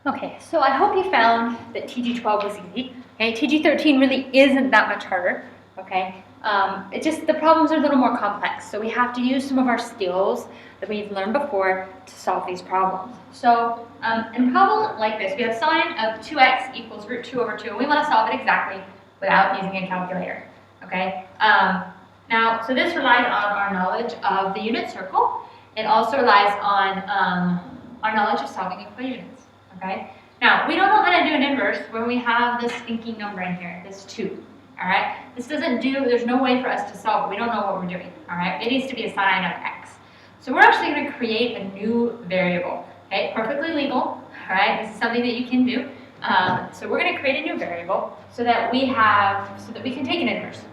Okay, so I hope you found that TG12 was easy. Okay, TG13 really isn't that much harder. Okay, it just, the problems are a little more complex, so we have to use some of our skills that we've learned before to solve these problems. So in a problem like this, we have sine of 2x equals root 2 over 2, and we want to solve it exactly without using a calculator. Okay, now, so this relies on our knowledge of the unit circle. It also relies on our knowledge of solving equations. Okay. Now, we don't know how to do an inverse when we have this stinking number in here, this 2. All right. This doesn't do, there's no way for us to solve it. We don't know what we're doing. All right. It needs to be a sine of x. So we're actually going to create a new variable. Okay. Perfectly legal. All right. This is something that you can do. So we're going to create a new variable so that we can take an inverse.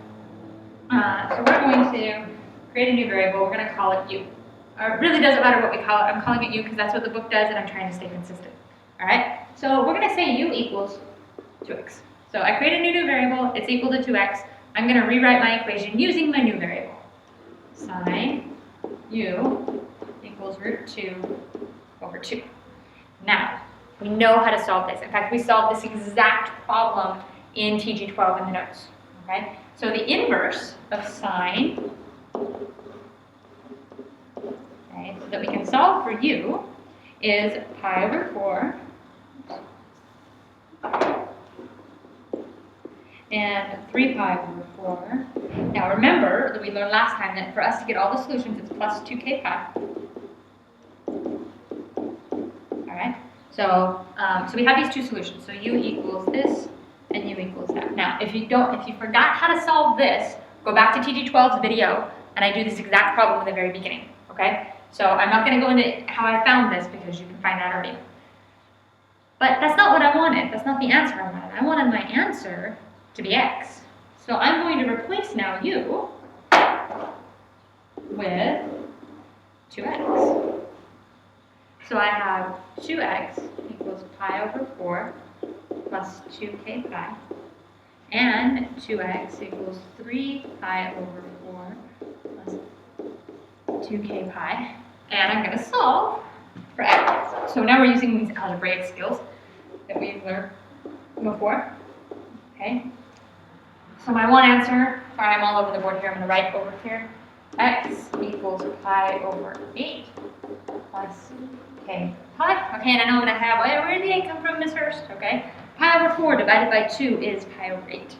So we're going to create a new variable. We're going to call it u. It really doesn't matter what we call it. I'm calling it u because that's what the book does, and I'm trying to stay consistent. All right, so we're going to say u equals 2x. So I create a new variable, it's equal to 2x. I'm going to rewrite my equation using my new variable. Sine u equals root 2 over 2. Now, we know how to solve this. In fact, we solved this exact problem in TG12 in the notes. Okay, so the inverse of sine, okay, so that we can solve for u, is pi over 4 and 3 pi over 4. Now remember that we learned last time that for us to get all the solutions, it's plus 2k pi. Alright, so we have these two solutions. So u equals this and u equals that. Now, if you forgot how to solve this, go back to TG12's video and I do this exact problem in the very beginning. Okay? So I'm not going to go into how I found this because you can find that already. But that's not what I wanted. That's not the answer I wanted. I wanted my answer to be x. So I'm going to replace now u with 2x. So I have 2x equals pi over 4 plus 2k pi. And 2x equals 3 pi over 4 plus 2k pi. And I'm going to solve for x. So now we're using these algebraic skills that we've learned before. Okay. So my one answer, sorry, I'm all over the board here. I'm going to write over here. X equals pi over 8 plus k pi. Okay, and I know I'm going to have, where did the 8 come from, Miss Hurst? Okay. Pi over 4 divided by 2 is pi over 8.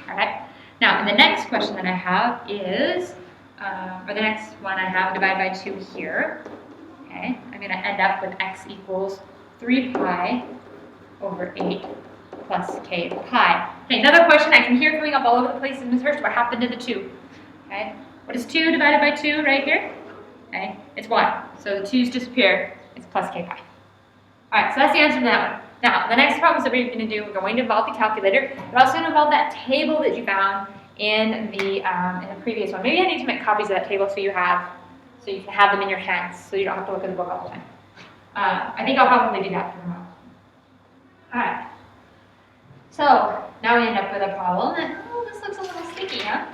All right. Now, the next question that I have is, or the next one I have, divided by 2 here. Okay, I'm going to end up with x equals 3 pi over 8 plus k pi. Okay, another question I can hear coming up all over the place is, Ms. Hurst, what happened to the 2? Okay, what is 2 divided by 2 right here? Okay, it's 1. So the 2's disappear. It's plus k pi. All right, so that's the answer to that one. Now, the next problems that we're going to do, we're going to involve the calculator, but also going to involve that table that you found in the previous one. Maybe I need to make copies of that table so you can have them in your hands, so you don't have to look at the book all the time. I think I'll probably do that for tomorrow. All right. So now we end up with a problem that, oh, this looks a little sticky, huh?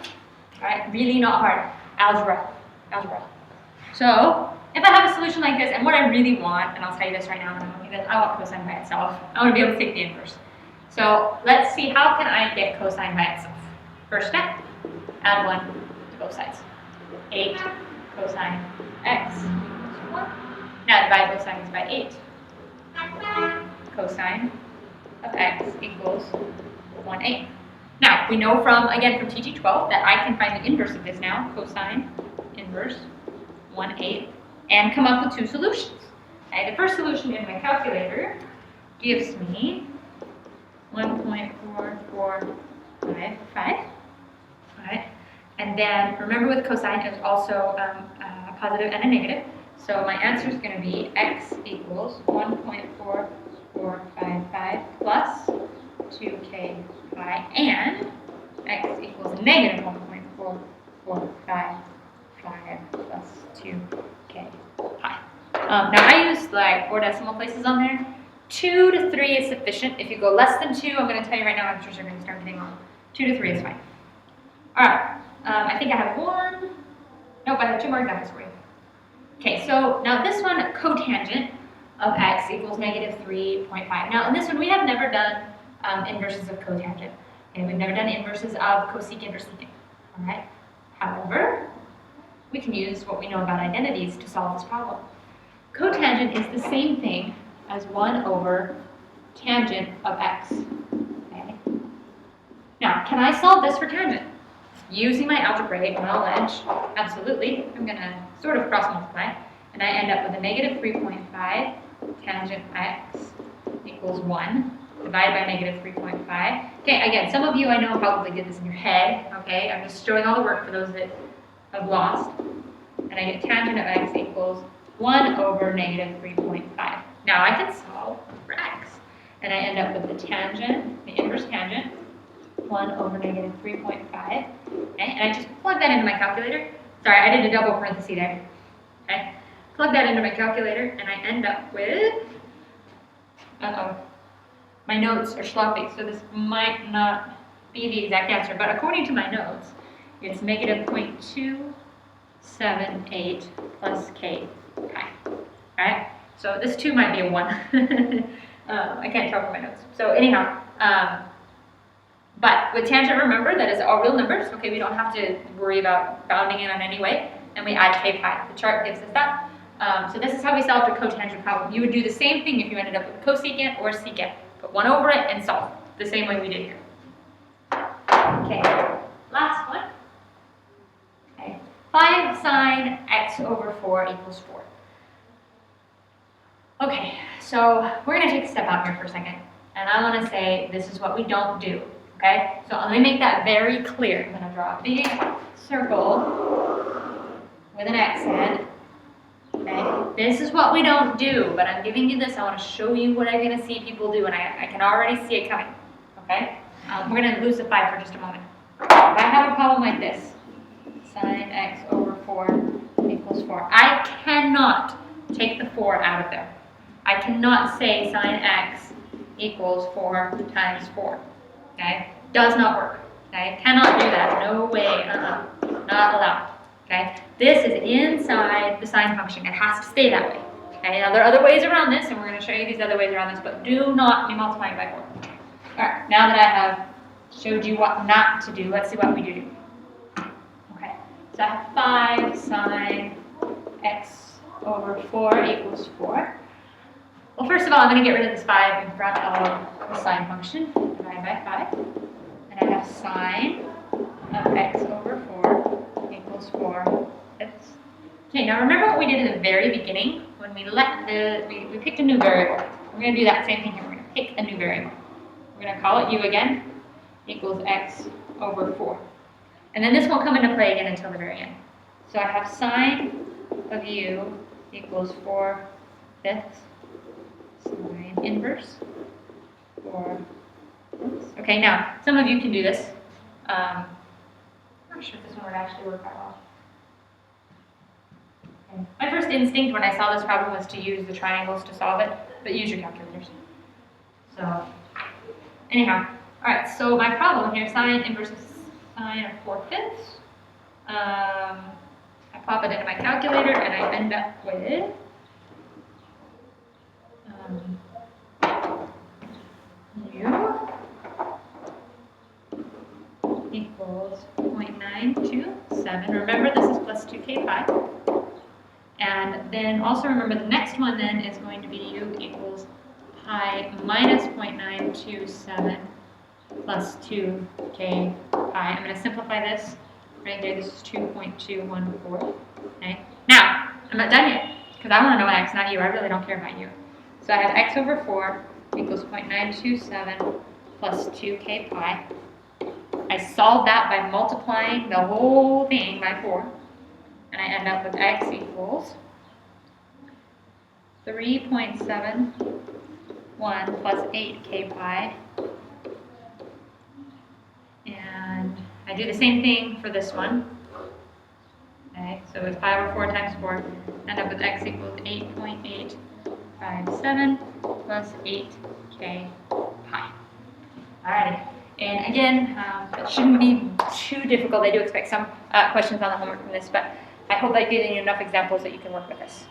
All right, really not hard. Algebra. So if I have a solution like this, and what I really want, and I'll tell you this right now, I want cosine by itself. I want to be able to take the inverse. So let's see, how can I get cosine by itself? First step, add 1 to both sides. 8 cosine x equals 1. Now divide both sides by 8. Cosine of x equals 1/8. Now, we know from TG12 that I can find the inverse of this now, cosine inverse 1/8, and come up with 2 solutions. Okay, the first solution in my calculator gives me 1.4455. Right? And then remember with cosine, it's also a positive and a negative. So my answer is going to be x equals 1.4455 plus 2k pi, and x equals negative 1.4455 plus 2k pi. Now I used like 4 decimal places on there. 2 to 3 is sufficient. If you go less than 2, I'm going to tell you right now, answers are going to start getting wrong. 2 to 3 is fine. All right. I think I have 1. Nope, I have 2 more examples for you. Okay, so now this one, cotangent. of x equals negative 3.5. Now, in this one, we have never done inverses of cotangent. Okay, we've never done inverses of cosecant or secant. All right. However, we can use what we know about identities to solve this problem. Cotangent is the same thing as 1 over tangent of x. Okay. Now, can I solve this for tangent? Using my algebraic knowledge, absolutely. I'm going to sort of cross multiply, and I end up with a negative 3.5 tangent x equals 1, divided by negative 3.5. Okay, again, some of you I know probably did this in your head, okay? I'm just showing all the work for those that have lost. And I get tangent of x equals 1 over negative 3.5. Now I can solve for x, and I end up with the tangent, the inverse tangent, 1 over negative 3.5. Okay, and I just plug that into my calculator. Sorry, I did a double parenthesis there. Okay, plug that into my calculator, and I end up with, my notes are sloppy, so this might not be the exact answer, but according to my notes, it's negative 0.278 plus k pi. Alright, so this 2 might be a 1. I can't tell from my notes. So anyhow, but with tangent, remember that is all real numbers. Okay, we don't have to worry about bounding in on any way, and we add k pi. The chart gives us that. So this is how we solved a cotangent problem. You would do the same thing if you ended up with cosecant or secant. Put 1 over it and solve the same way we did here. Okay, last one. Okay, 5 sine x over 4 equals 4. Okay, so we're going to take a step out here for a second, and I want to say this is what we don't do. Okay, so let me make that very clear. I'm going to draw a big circle with an X in it. Okay, this is what we don't do, but I'm giving you this. I want to show you what I'm going to see people do, and I can already see it coming. Okay, we're going to lose the 5 for just a moment. If I have a problem like this, sine x over 4 equals 4, I cannot take the 4 out of there. I cannot say sine x equals 4 times 4. Okay, does not work. Okay, cannot do that. No way. Not allowed. Okay, this is inside the sine function. It has to stay that way. Okay, now there are other ways around this, and we're going to show you these other ways around this, but do not be multiplying by 4. All right, now that I have showed you what not to do, let's see what we do. Okay, so I have 5 sine x over 4 equals 4. Well, first of all, I'm going to get rid of this 5 in front of the sine function. Divide by 5. And I have sine of x over 4 equals 4. Okay, now remember what we did in the very beginning when we we picked a new variable. We're going to do that same thing here. We're going to pick a new variable. We're going to call it u again, equals x over 4. And then this won't come into play again until the very end. So I have sine of u equals 4/5 sine inverse 4. Okay, now some of you can do this. I'm not sure if this one would actually work that well. Okay. My first instinct when I saw this problem was to use the triangles to solve it, but use your calculators. So, anyhow, all right. So my problem here, sine inverse of sine of 4/5. I pop it into my calculator, and I end up with u equals 0.927. Remember, this is plus 2k pi. And then also remember the next one then is going to be u equals pi minus 0.927 plus 2k pi. I'm going to simplify this right here. This is 2.214. Okay. Now, I'm not done yet because I want to know x, not you. I really don't care about you. So I have x over 4 equals 0.927 plus 2k pi. I solved that by multiplying the whole thing by 4. And I end up with x equals 3.71 plus 8k pi. And I do the same thing for this one. Okay, so it's pi over 4 times 4. End up with x equals 8.857 plus 8k pi. Alrighty. And again, it shouldn't be too difficult. I do expect some questions on the homework from this, but I hope I've given you enough examples that you can work with this.